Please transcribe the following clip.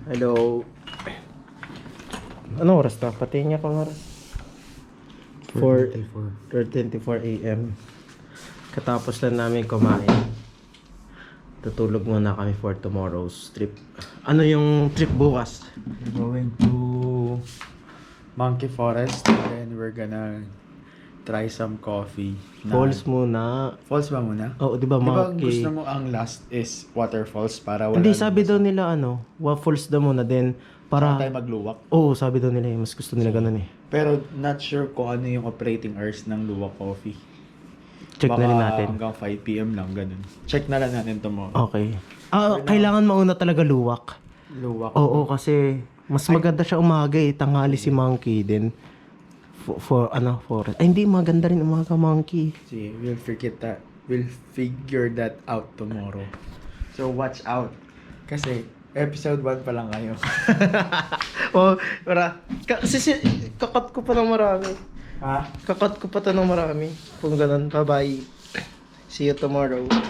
Hello. Ano oras na? Pati niya kung oras. 4:24 a.m. Katapos lang namin kumain. Tutulog muna kami for tomorrow's trip. Ano yung trip bukas? We're going to Monkey Forest and then we're gonna try some coffee. Falls muna. Falls ba muna? Oo, di ba Di ba monkey? gusto mo ang last is waterfalls para wala Hindi, nang sabi basa? daw nila falls daw muna then Saka para... tayo magluwak. Oo, sabi daw nila mas gusto nila ganun eh. Pero not sure kung ano yung operating hours ng luwak coffee. Check na rin natin. Hanggang 5 p.m. lang, ganun. Check na lang natin tomorrow. Okay. Kailangan mauna talaga luwak. Luwak. Oo, kasi mas maganda siya umaga eh. Tanghali si Monkey din. For hindi maganda rin umaga Monkey. See, we'll figure that out tomorrow. So watch out. Kasi episode 1 pa lang kayo. Kasi kakat ko pa ng marami. Ha? Kakat ko pa to ng marami. Kung ganun, bye-bye. See you tomorrow.